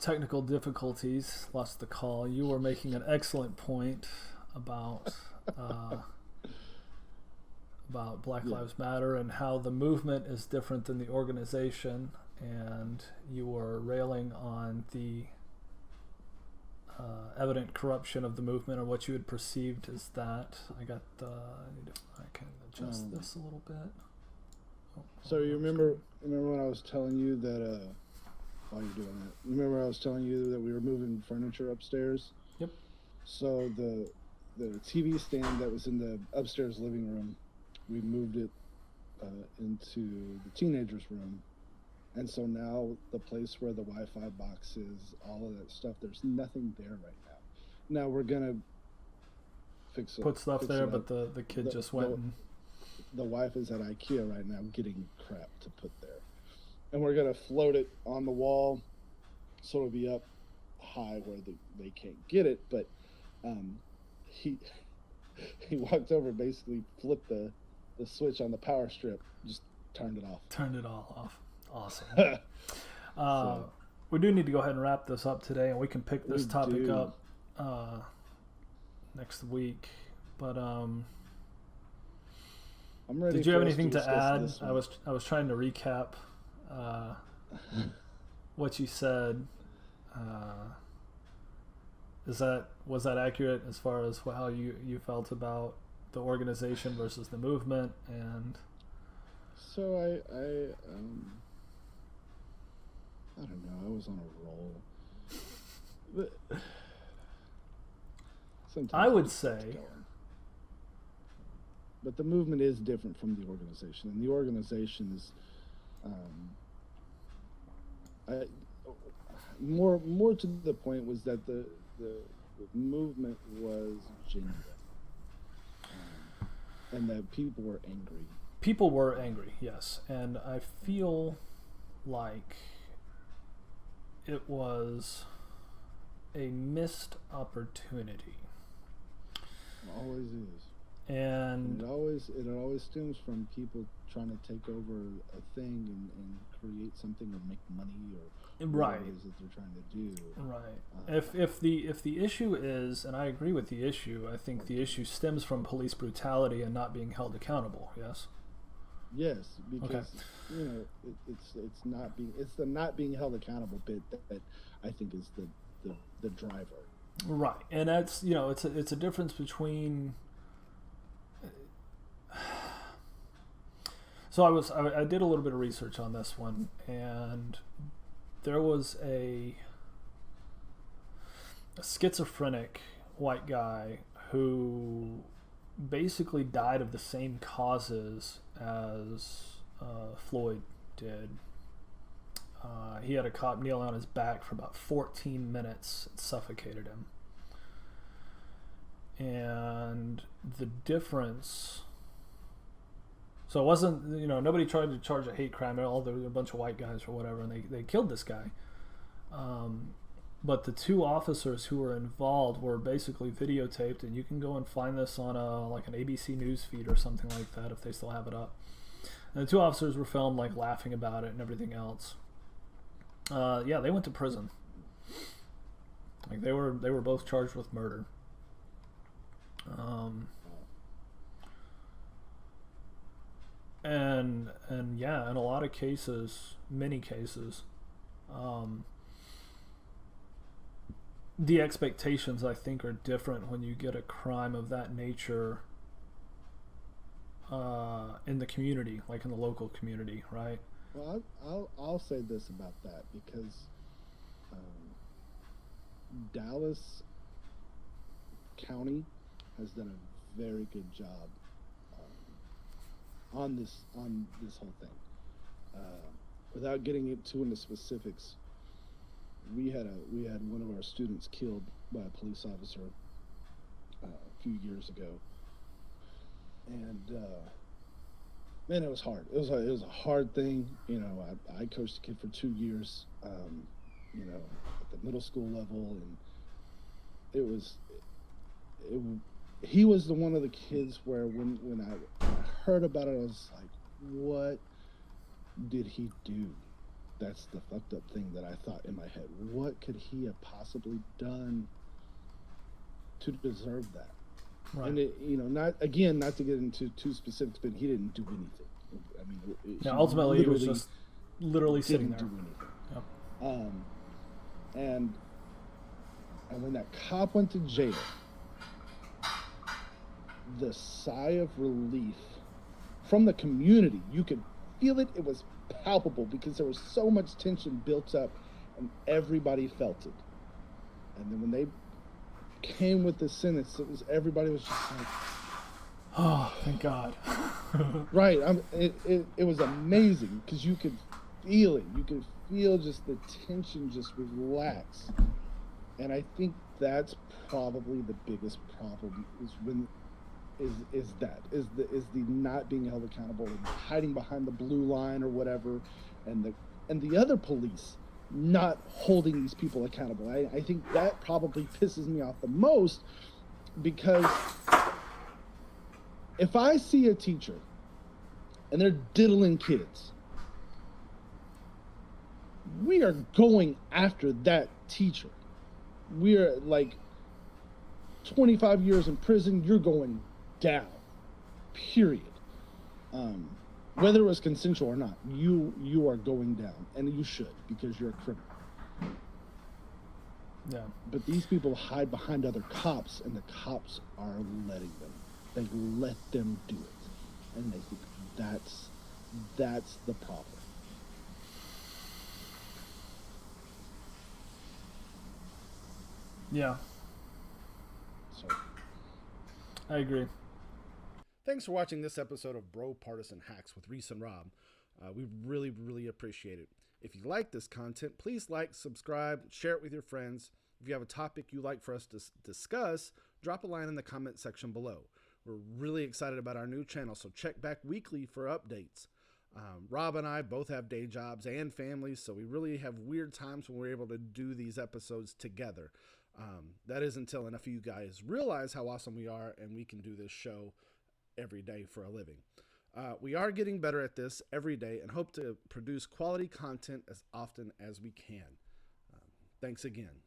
technical difficulties, lost the call. You were making an excellent point about Black Lives Matter and how the movement is different than the organization, and you were railing on the evident corruption of the movement, or what you had perceived as that. I can adjust this a little bit. So you remember when I was telling you that while you're doing that, you remember I was telling you that we were moving furniture upstairs? Yep. So the TV stand that was in the upstairs living room, we moved it into the teenager's room. And so now the place where the Wi-Fi box is, all of that stuff, there's nothing there right now. Now we're gonna put stuff there, but the kid just went and... The wife is at IKEA right now getting crap to put there. And we're gonna float it on the wall so it'll be up high where they can't get it. But he walked over, basically flipped the switch on the power strip, just turned it off. Turned it all off. Awesome. We do need to go ahead and wrap this up today, and we can pick this topic up next week. But I'm ready. Did you have anything to add? I was trying to recap what you said. Was that accurate as far as how you felt about the organization versus the movement? And so I don't know. I was on a roll. But I would say. But the movement is different from the organization, and the organization is more to the point was that the movement was genuine, and that people were angry. People were angry, yes, and I feel like it was a missed opportunity. It always is. And it always stems from people trying to take over a thing and create something or make money or right. What it is that they're trying to do. Right. If the issue is, and I agree with the issue, I think the issue stems from police brutality and not being held accountable. Yes. Yes, because it's the not being held accountable bit that I think is the driver. Right, and that's it's a difference between. So I did a little bit of research on this one, and there was a schizophrenic white guy who basically died of the same causes as Floyd did. He had a cop kneel on his back for about 14 minutes. It suffocated him. And the difference... So it wasn't, nobody tried to charge a hate crime at all. There were a bunch of white guys or whatever, and they killed this guy. But the two officers who were involved were basically videotaped, and you can go and find this on an ABC News feed or something like that if they still have it up. And the two officers were filmed laughing about it and everything else. They went to prison. They were both charged with murder. And in a lot of cases, many cases, the expectations, I think, are different when you get a crime of that nature in the community, like in the local community, right? Well, I'll say this about that, because Dallas County has done a very good job on this whole thing. Without getting into specifics, we had one of our students killed by a police officer a few years ago, and man, it was hard. It was a hard thing. I coached a kid for 2 years, at the middle school level, and he was one of the kids where when I heard about it, I was like, what did he do? That's the fucked up thing that I thought in my head what could he have possibly done to deserve that? Right. And not to get into too specifics, but he didn't do anything. I mean, ultimately, he was just literally sitting there. Do anything. Yep. And when that cop went to jail, the sigh of relief from the community, you could feel it. It was palpable because there was so much tension built up, and everybody felt it. And then when they came with the sentence, everybody was just like, "Oh, thank God!" Right. It was amazing because you could feel it. You could feel just the tension just relax. And I think that's probably the biggest problem is the not being held accountable and hiding behind the blue line or whatever, and the other police not holding these people accountable. I think that probably pisses me off the most, because if I see a teacher and they're diddling kids, we are going after that teacher. We are like 25 years in prison, you're going down, period. Whether it was consensual or not, you are going down, and you should, because you're a criminal. Yeah. But these people hide behind other cops, and the cops are letting them. They let them do it, and they think that's the problem. Yeah. So I agree. Thanks for watching this episode of BroPartisan Hacks with Reese and Rob. We really, really appreciate it. If you like this content, please like, subscribe, share it with your friends. If you have a topic you'd like for us to discuss, drop a line in the comment section below. We're really excited about our new channel, so check back weekly for updates. Rob and I both have day jobs and families, so we really have weird times when we're able to do these episodes together. That is until enough of you guys realize how awesome we are and we can do this show every day for a living. We are getting better at this every day and hope to produce quality content as often as we can. Thanks again.